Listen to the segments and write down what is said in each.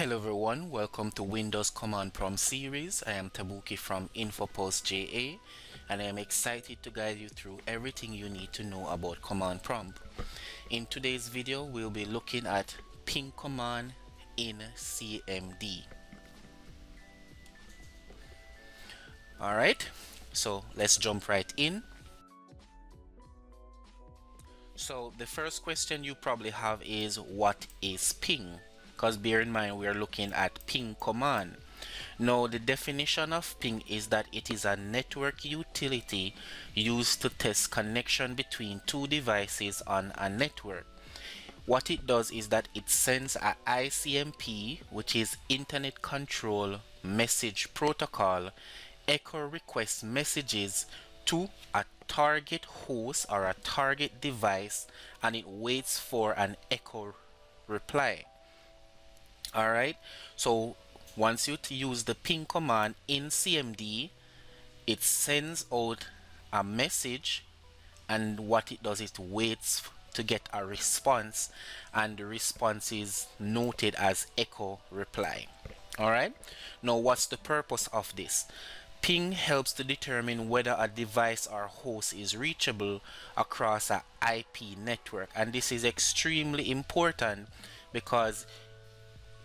Hello everyone, welcome to Windows Command Prompt series. I am Tabuki from InfoPulseJa and I am excited to guide you through everything you need to know about command prompt. In today's video, we'll be looking at ping command in CMD. Alright, so let's jump right in. So the first question you probably have is, what is ping? Because bear in mind we are looking at ping command. Now the definition of ping is that it is a network utility used to test connection between two devices on a network. What it does is that it sends a ICMP, which is Internet Control Message Protocol, echo request messages to a target host or a target device, and it waits for an echo reply. Alright, so once you use the ping command in CMD, it sends out a message, and what it does is it waits to get a response, and the response is noted as echo reply. Alright, now what's the purpose of this? Ping helps to determine whether a device or host is reachable across an IP network, and this is extremely important because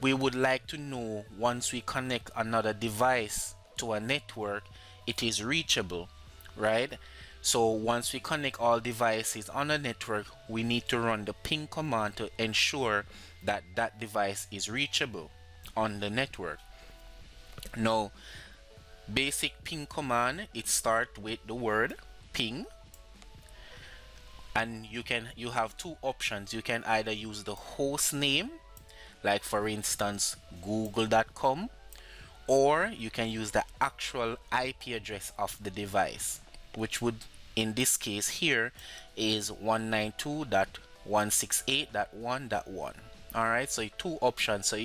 we would like to know, once we connect another device to a network, it is reachable, right? So once we connect all devices on a network, we need to run the ping command to ensure that that device is reachable on the network. Now, basic ping command, it starts with the word ping, and you have two options. You can either use the host name, like for instance google.com, or you can use the actual IP address of the device, which would in this case here is 192.168.1.1. Alright, so two options. So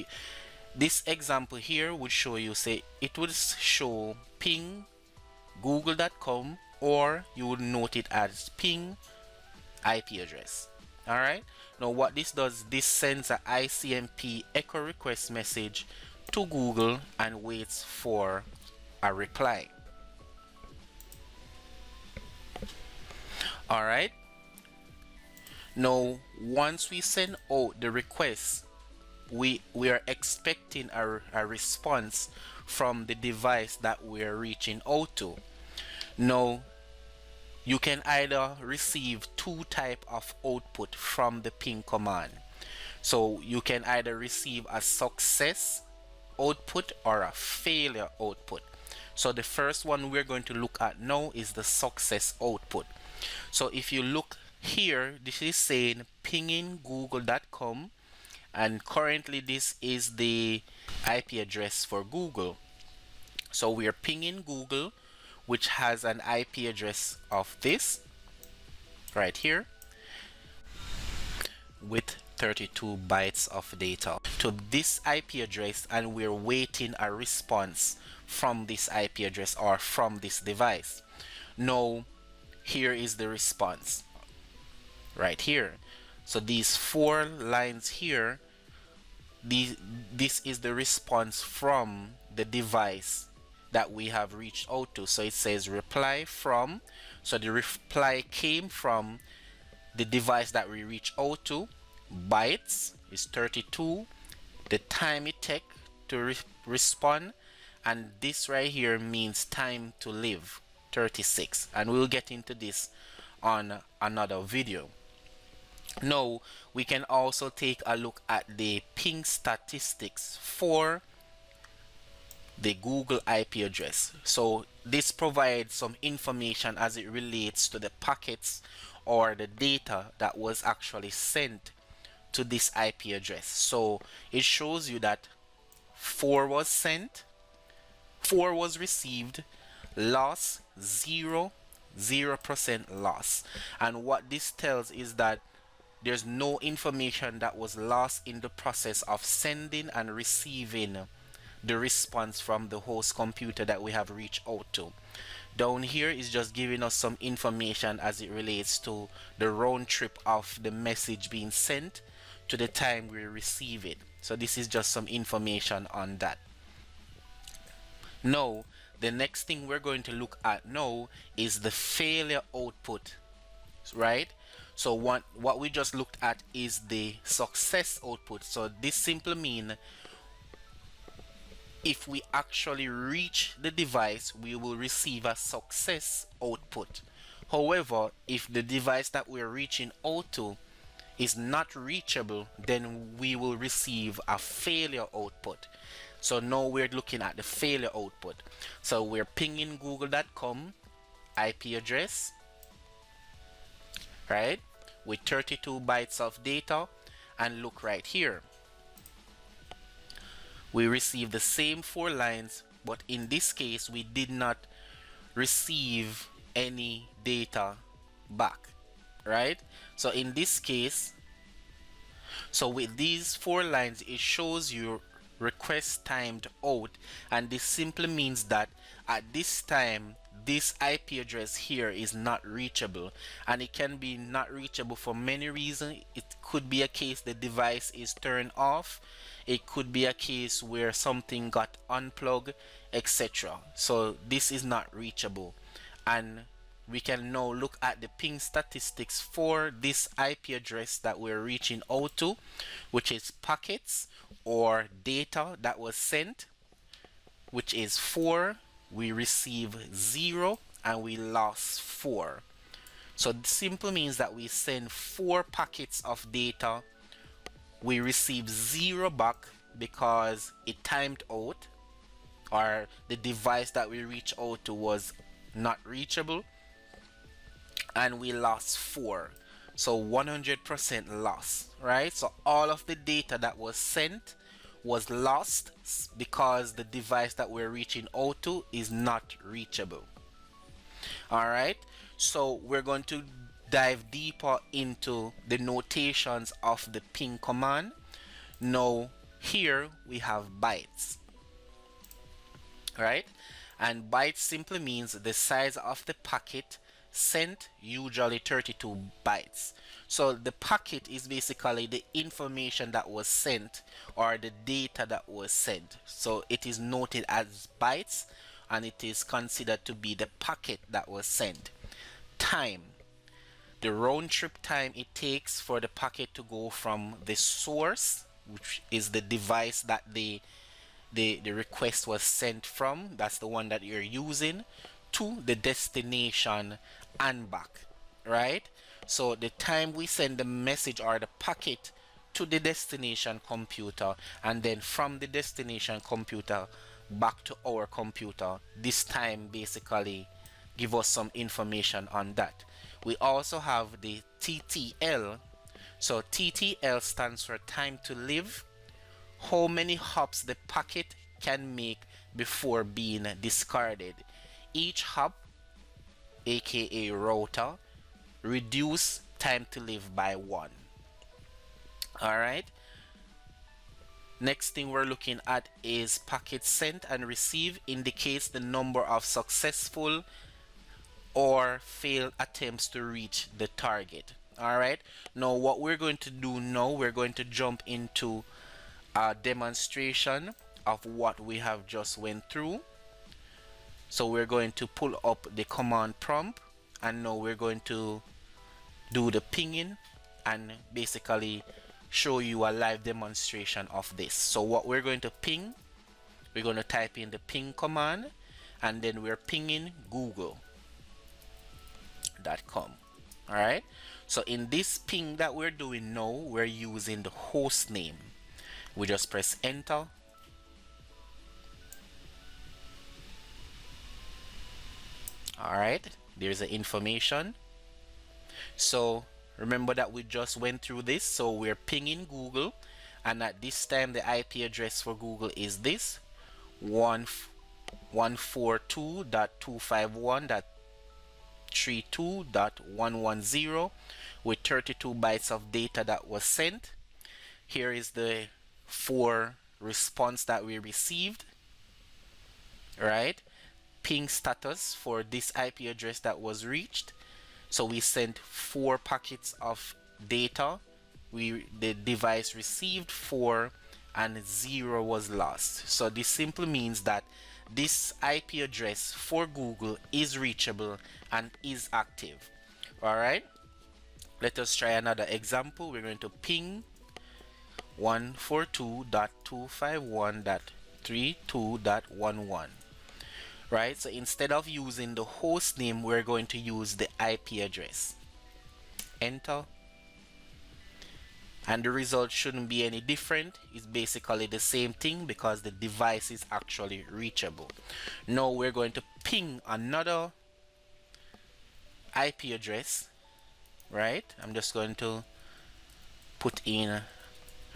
this example here would show you, say it would show ping google.com, or you would note it as ping IP address. Alright, now what this does, this sends a ICMP echo request message to Google and waits for a reply. Alright, now once we send out the request, we are expecting a response from the device that we are reaching out to. Now you can either receive two types of output from the ping command. So you can either receive a success output or a failure output. So the first one we're going to look at now is the success output. So if you look here, this is saying pinging google.com, and currently this is the IP address for Google. So we are pinging Google, which has an IP address of this right here with 32 bytes of data to this IP address, and we're waiting a response from this IP address or from this device. Now here is the response right here. So these four lines here, this is the response from the device that we have reached out to. So it says reply from, so the reply came from the device that we reached out to. Bytes is 32, the time it takes to respond, and this right here means time to live, 36, and we'll get into this on another video. Now we can also take a look at the ping statistics for the Google IP address. So this provides some information as it relates to the packets or the data that was actually sent to this IP address. So it shows you that 4 was sent, 4 was received, loss 0%, loss. And what this tells is that there's no information that was lost in the process of sending and receiving the response from the host computer that we have reached out to. Down here is just giving us some information as it relates to the round trip of the message being sent to the time we receive it. So this is just some information on that. Now, the next thing we're going to look at now is the failure output, right? So what we just looked at is the success output. So this simply means if we actually reach the device, we will receive a success output. However, if the device that we're reaching out to is not reachable, then we will receive a failure output. So now we're looking at the failure output. So we're pinging google.com IP address, right, with 32 bytes of data, and look right here. We received the same 4 lines, but in this case we did not receive any data back, right? So in this case, so with these 4 lines, it shows you request timed out, and this simply means that at this time this IP address here is not reachable, and it can be not reachable for many reasons. It could be a case the device is turned off, it could be a case where something got unplugged, etc. So this is not reachable, and we can now look at the ping statistics for this IP address that we're reaching out to, which is packets or data that was sent, which is 4. We receive 0 and we lost 4. So this simply means that we send 4 packets of data, we receive 0 back because it timed out, or the device that we reached out to was not reachable, and we lost 4. So 100% loss, right? So all of the data that was sent was lost because the device that we're reaching out to is not reachable. All right, so we're going to dive deeper into the notations of the ping command. Now here we have bytes, right? And bytes simply means the size of the packet sent, usually 32 bytes. So the packet is basically the information that was sent, or the data that was sent. So it is noted as bytes, and it is considered to be the packet that was sent. Time, the round trip time it takes for the packet to go from the source, which is the device that the request was sent from, that's the one that you're using, to the destination and back, right? So the time we send the message or the packet to the destination computer, and then from the destination computer back to our computer, this time basically give us some information on that. We also have the TTL. So TTL stands for time to live, how many hops the packet can make before being discarded. Each hop, aka router, reduce time to live by 1. Alright, next thing we're looking at is packet sent and received, indicates the number of successful or failed attempts to reach the target. Alright, now what we're going to do now, we're going to jump into a demonstration of what we have just went through. So we're going to pull up the command prompt, and now we're going to do the pinging and basically show you a live demonstration of this. So what we're going to ping, we're going to type in the ping command, and then we're pinging google.com. Alright, so in this ping that we're doing now, we're using the host name. We just press enter. Alright, there's the information. So remember that we just went through this, so we're pinging Google, and at this time the IP address for Google is this 142.251.32.110 with 32 bytes of data that was sent. Here is the 4 response that we received, right? Ping status for this IP address that was reached. So we sent 4 packets of data. The device received 4 and 0 was lost. So this simply means that this IP address for Google is reachable and is active. All right, let us try another example. We're going to ping 142.251.32.11. Right, so instead of using the host name, we're going to use the IP address. Enter, and the result shouldn't be any different. It's basically the same thing because the device is actually reachable. Now we're going to ping another IP address. Right, I'm just going to put in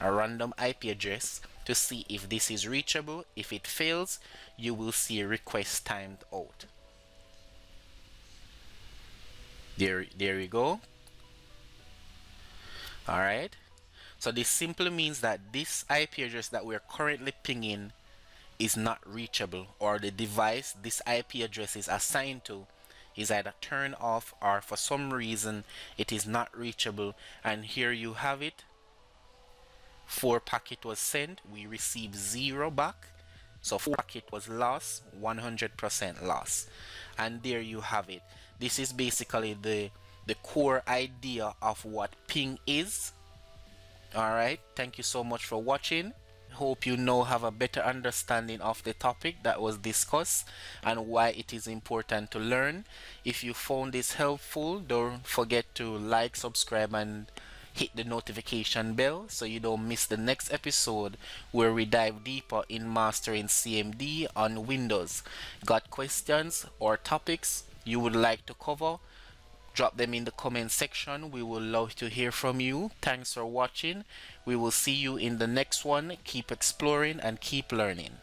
a random IP address to see if this is reachable. If it fails, you will see a request timed out. There we go. All right, so this simply means that this IP address that we're currently pinging is not reachable, or the device this IP address is assigned to is either turned off or for some reason it is not reachable. And here you have it. 4 packet was sent, we received 0 back. So 4 packet was lost, 100% loss. And there you have it. This is basically the core idea of what ping is. Alright, thank you so much for watching. Hope you now have a better understanding of the topic that was discussed and why it is important to learn. If you found this helpful, don't forget to like, subscribe, and hit the notification bell so you don't miss the next episode where we dive deeper in mastering CMD on Windows. Got questions or topics you would like to cover? Drop them in the comment section. We will love to hear from you. Thanks for watching. We will see you in the next one. Keep exploring and keep learning.